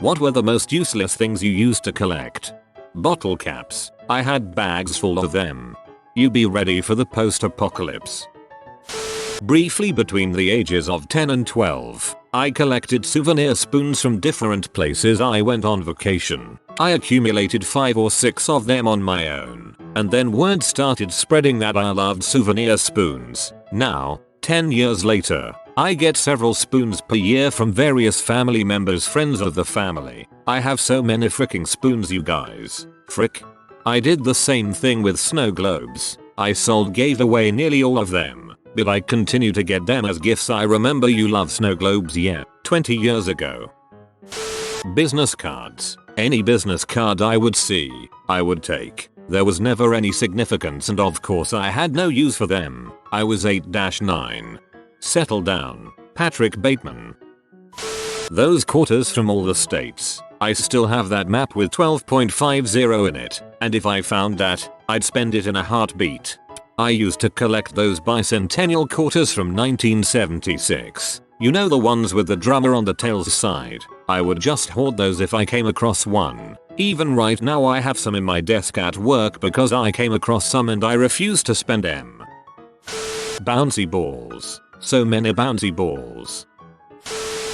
What were the most useless things you used to collect? Bottle caps. I had bags full of them. You be ready for the post-apocalypse. Briefly between the ages of 10 and 12, I collected souvenir spoons from different places I went on vacation. I accumulated 5 or 6 of them on my own, and then word started spreading that I loved souvenir spoons. Now, 10 years later, I get several spoons per year from various family members, friends of the family. I have so many freaking spoons, you guys. Frick. I did the same thing with snow globes. I gave away nearly all of them, but I continue to get them as gifts. I remember you love snow globes, yeah, 20 years ago. Business cards. Any business card I would see, I would take. There was never any significance, and of course I had no use for them. I was 8-9. Settle down, Patrick Bateman. Those quarters from all the states. I still have that map with 12.50 in it, and if I found that, I'd spend it in a heartbeat. I used to collect those bicentennial quarters from 1976. You know, the ones with the drummer on the tail's side. I would just hoard those if I came across one. Even right now I have some in my desk at work because I came across some and I refuse to spend them. Bouncy balls. So many bouncy balls.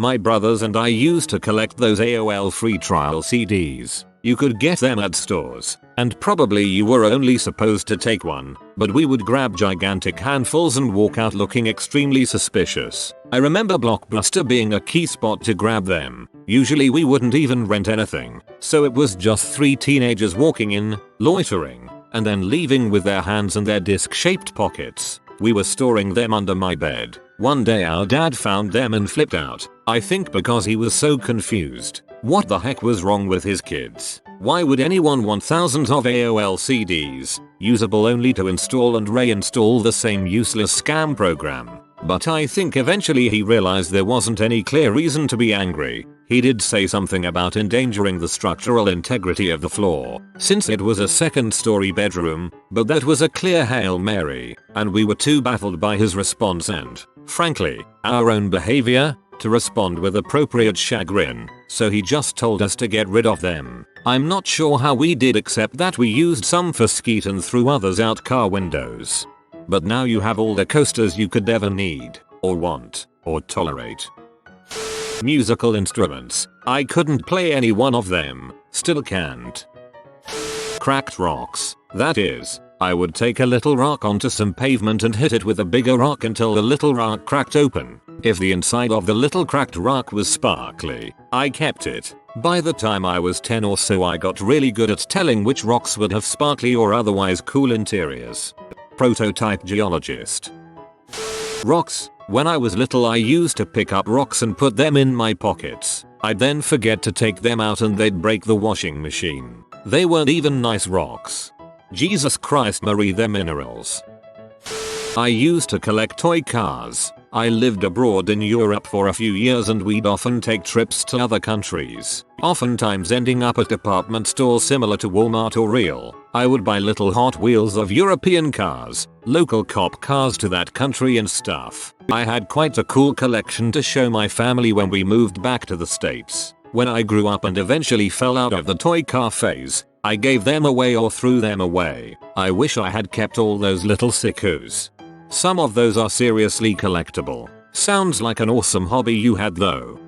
My brothers and I used to collect those AOL free trial CDs. You could get them at stores, and probably you were only supposed to take one, but we would grab gigantic handfuls and walk out looking extremely suspicious. I remember Blockbuster being a key spot to grab them. Usually we wouldn't even rent anything, so it was just 3 teenagers walking in, loitering, and then leaving with their hands in their disc-shaped pockets. We were storing them under my bed. One day our dad found them and flipped out. I think because he was so confused. What the heck was wrong with his kids? Why would anyone want thousands of AOL CDs, usable only to install and reinstall the same useless scam program? But I think eventually he realized there wasn't any clear reason to be angry. He did say something about endangering the structural integrity of the floor, since it was a second-story bedroom, but that was a clear Hail Mary, and we were too baffled by his response and, frankly, our own behavior, to respond with appropriate chagrin, so he just told us to get rid of them. I'm not sure how we did, except that we used some for skeet and threw others out car windows. But now you have all the coasters you could ever need, or want, or tolerate. Musical instruments. I couldn't play any one of them, still can't. Cracked rocks. That is, I would take a little rock onto some pavement and hit it with a bigger rock until the little rock cracked open. If the inside of the little cracked rock was sparkly, I kept it. By the time I was 10 or so, I got really good at telling which rocks would have sparkly or otherwise cool interiors. Prototype geologist. Rocks. When I was little I used to pick up rocks and put them in my pockets. I'd then forget to take them out and they'd break the washing machine. They weren't even nice rocks. Jesus Christ Marie, they're minerals. I used to collect toy cars. I lived abroad in Europe for a few years and we'd often take trips to other countries, oftentimes ending up at department stores similar to Walmart or Real. I would buy little Hot Wheels of European cars, local cop cars to that country and stuff. I had quite a cool collection to show my family when we moved back to the States. When I grew up and eventually fell out of the toy car phase, I gave them away or threw them away. I wish I had kept all those little sickos. Some of those are seriously collectible. Sounds like an awesome hobby you had though.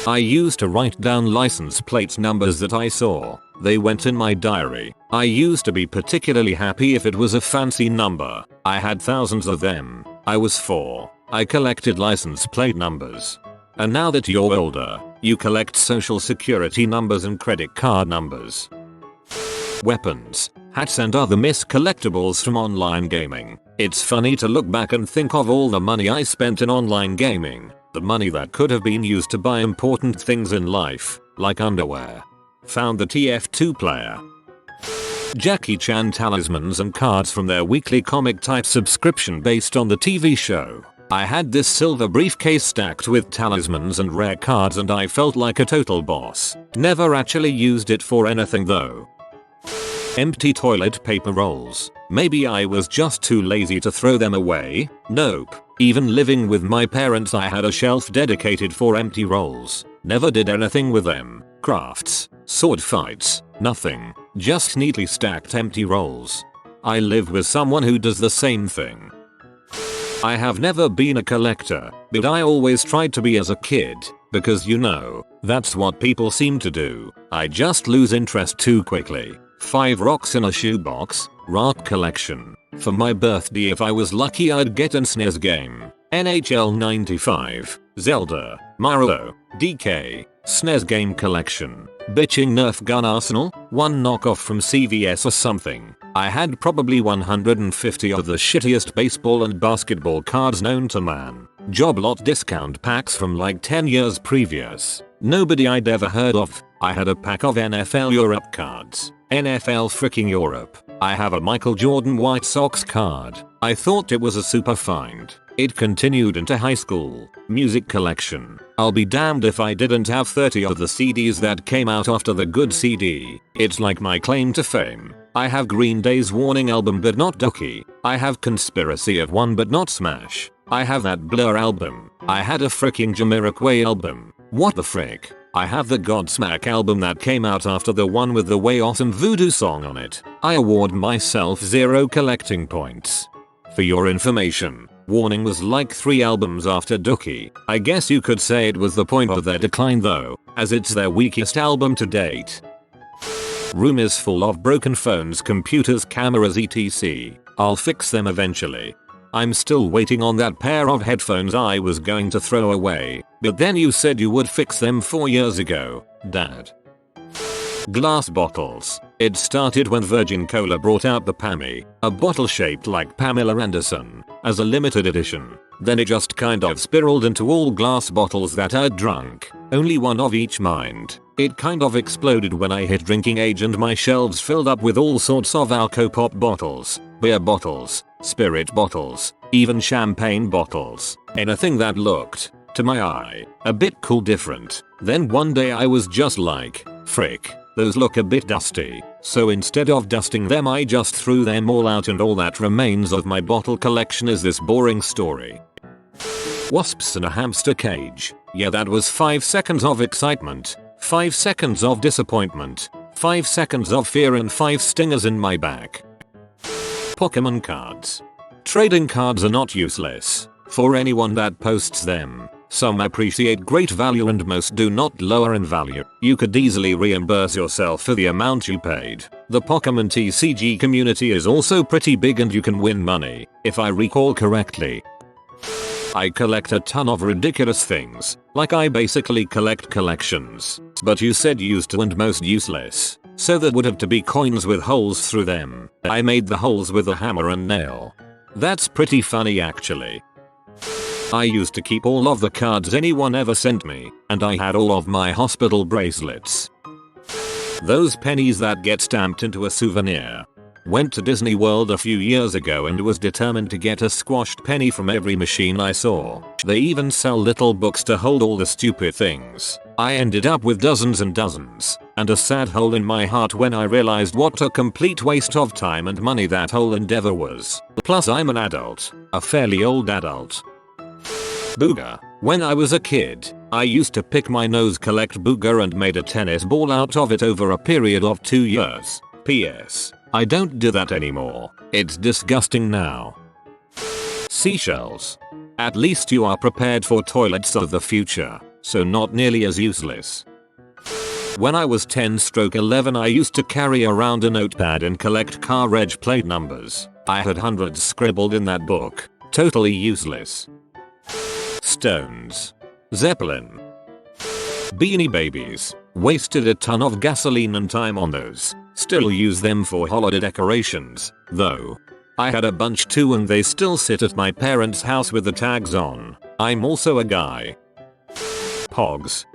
I used to write down license plate numbers that I saw. They went in my diary. I used to be particularly happy if it was a fancy number. I had thousands of them. I was 4. I collected license plate numbers. And now that you're older, you collect social security numbers and credit card numbers. Weapons, hats and other collectibles from online gaming. It's funny to look back and think of all the money I spent in online gaming. The money that could have been used to buy important things in life, like underwear. Found the TF2 player. Jackie Chan talismans and cards from their weekly comic type subscription based on the TV show. I had this silver briefcase stacked with talismans and rare cards and I felt like a total boss. Never actually used it for anything though. Empty toilet paper rolls. Maybe I was just too lazy to throw them away. Nope. Even living with my parents I had a shelf dedicated for empty rolls. Never did anything with them. Crafts, sword fights, nothing. Just neatly stacked empty rolls. I live with someone who does the same thing. I have never been a collector, but I always tried to be as a kid, because you know, that's what people seem to do. I just lose interest too quickly. 5 rocks in a shoebox, rock collection. For my birthday if I was lucky I'd get an SNES game. NHL 95, Zelda, Mario, DK, SNES game collection. Bitching Nerf gun arsenal, one knockoff from CVS or something. I had probably 150 of the shittiest baseball and basketball cards known to man. Job lot discount packs from like 10 years previous. Nobody I'd ever heard of. I had a pack of NFL Europe cards. NFL freaking Europe. I have a Michael Jordan White Sox card. I thought it was a super find. It continued into high school. Music collection. I'll be damned if I didn't have 30 of the CDs that came out after the good CD. It's like my claim to fame. I have Green Day's Warning album but not Dookie. I have Conspiracy of One but not Smash. I have that Blur album. I had a freaking Jamiroquai album. What the frick? I have the Godsmack album that came out after the one with the way awesome voodoo song on it. I award myself 0 collecting points. For your information, Warning was like 3 albums after Dookie. I guess you could say it was the point of their decline though, as it's their weakest album to date. Room is full of broken phones, computers, cameras etc. I'll fix them eventually. I'm still waiting on that pair of headphones I was going to throw away, but then you said you would fix them 4 years ago, Dad. Glass bottles. It started when Virgin Cola brought out the Pammy, a bottle shaped like Pamela Anderson, as a limited edition. Then it just kind of spiraled into all glass bottles that I'd drunk, only one of each mind. It kind of exploded when I hit drinking age and my shelves filled up with all sorts of alco-pop bottles, beer bottles, spirit bottles, even champagne bottles. Anything that looked, to my eye, a bit cool different. Then one day I was just like, frick, those look a bit dusty. So instead of dusting them I just threw them all out and all that remains of my bottle collection is this boring story. Wasps in a hamster cage. Yeah, that was 5 seconds of excitement, 5 seconds of disappointment, 5 seconds of fear and 5 stingers in my back. Pokemon cards. Trading cards are not useless for anyone that posts them. Some appreciate great value and most do not lower in value. You could easily reimburse yourself for the amount you paid. The Pokemon TCG community is also pretty big and you can win money, if I recall correctly. I collect a ton of ridiculous things, like I basically collect collections. But you said used to and most useless, so that would have to be coins with holes through them. I made the holes with a hammer and nail. That's pretty funny actually. I used to keep all of the cards anyone ever sent me, and I had all of my hospital bracelets. Those pennies that get stamped into a souvenir. Went to Disney World a few years ago and was determined to get a squashed penny from every machine I saw. They even sell little books to hold all the stupid things. I ended up with dozens and dozens, and a sad hole in my heart when I realized what a complete waste of time and money that whole endeavor was. Plus I'm an adult, a fairly old adult. Booger. When I was a kid, I used to pick my nose, collect booger and made a tennis ball out of it over a period of 2 years. PS. I don't do that anymore. It's disgusting now. Seashells. At least you are prepared for toilets of the future, so not nearly as useless. When I was 10/11 I used to carry around a notepad and collect car reg plate numbers. I had hundreds scribbled in that book. Totally useless. Stones. Zeppelin. Beanie Babies. Wasted a ton of gasoline and time on those. Still use them for holiday decorations, though. I had a bunch too and they still sit at my parents' house with the tags on. I'm also a guy. Pogs.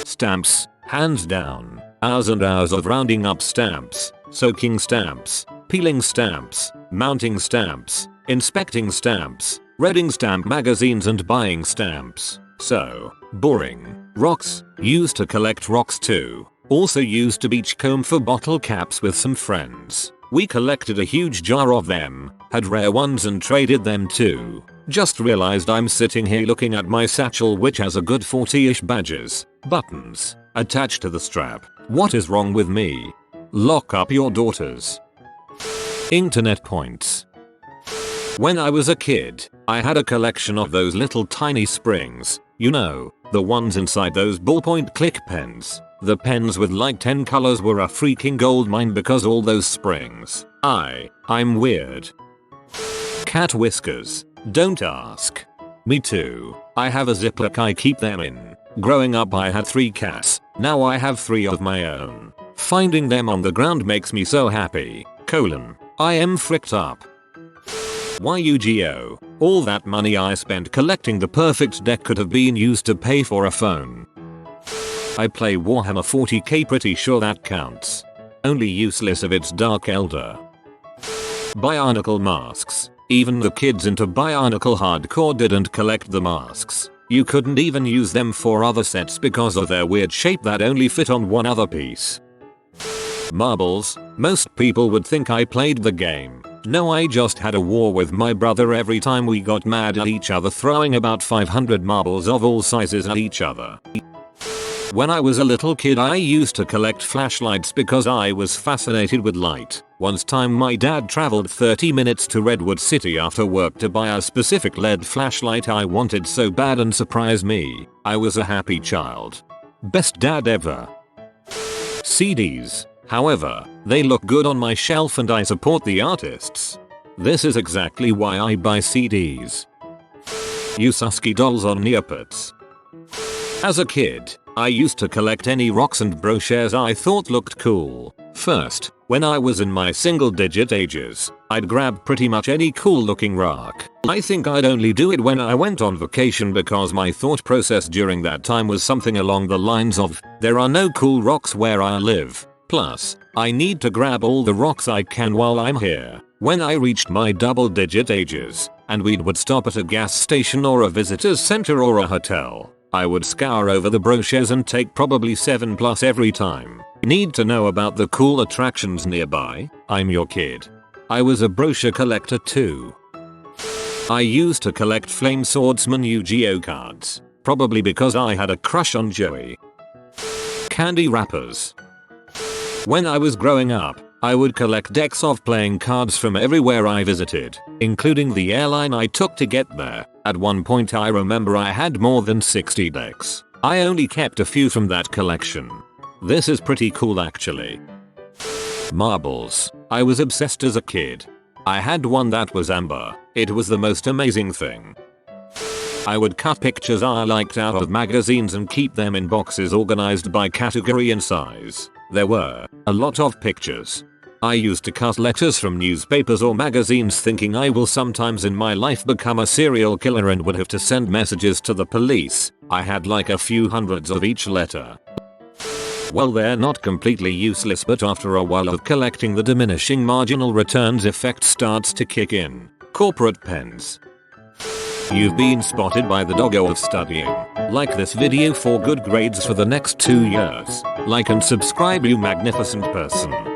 Stamps, hands down. Hours and hours of rounding up stamps, soaking stamps, peeling stamps, mounting stamps, inspecting stamps, reading stamp magazines and buying stamps. So boring. Rocks. Used to collect rocks too. Also used to beachcomb for bottle caps with some friends. We collected a huge jar of them, had rare ones and traded them too. Just realized I'm sitting here looking at my satchel which has a good 40-ish badges, buttons, attached to the strap. What is wrong with me? Lock up your daughters. Internet points. When I was a kid, I had a collection of those little tiny springs, you know, the ones inside those ballpoint click pens. The pens with like 10 colors were a freaking goldmine because all those springs. I'm weird. Cat whiskers. Don't ask. Me too. I have a Ziploc I keep them in. Growing up I had 3 cats. Now I have 3 of my own. Finding them on the ground makes me so happy. I am fricked up. Why Yu-Gi-Oh? All that money I spent collecting the perfect deck could have been used to pay for a phone. I play Warhammer 40k, pretty sure that counts. Only useless if it's Dark Elder. Bionicle Masks. Even the kids into Bionicle hardcore didn't collect the masks. You couldn't even use them for other sets because of their weird shape that only fit on one other piece. Marbles. Most people would think I played the game. No, I just had a war with my brother every time we got mad at each other, throwing about 500 marbles of all sizes at each other. When I was a little kid I used to collect flashlights because I was fascinated with light. One time my dad traveled 30 minutes to Redwood City after work to buy a specific LED flashlight I wanted so bad and surprise me. I was a happy child. Best dad ever. CDs. However, they look good on my shelf and I support the artists. This is exactly why I buy CDs. Ususki dolls on Neopets. As a kid, I used to collect any rocks and brochures I thought looked cool. First, when I was in my single-digit ages, I'd grab pretty much any cool-looking rock. I think I'd only do it when I went on vacation because my thought process during that time was something along the lines of, there are no cool rocks where I live. Plus, I need to grab all the rocks I can while I'm here. When I reached my double-digit ages, and we would stop at a gas station or a visitor's center or a hotel, I would scour over the brochures and take probably 7+ every time. Need to know about the cool attractions nearby? I'm your kid. I was a brochure collector too. I used to collect Flame Swordsman Yu-Gi-Oh cards, probably because I had a crush on Joey. Candy wrappers. When I was growing up, I would collect decks of playing cards from everywhere I visited, including the airline I took to get there. At one point I remember I had more than 60 decks. I only kept a few from that collection. This is pretty cool actually. Marbles. I was obsessed as a kid. I had one that was amber. It was the most amazing thing. I would cut pictures I liked out of magazines and keep them in boxes organized by category and size. There were a lot of pictures. I used to cut letters from newspapers or magazines thinking I will sometimes in my life become a serial killer and would have to send messages to the police. I had like a few hundreds of each letter. Well, they're not completely useless, but after a while of collecting the diminishing marginal returns effect starts to kick in. Corporate pens. You've been spotted by the doggo of studying. Like this video for good grades for the next 2 years. Like and subscribe, you magnificent person.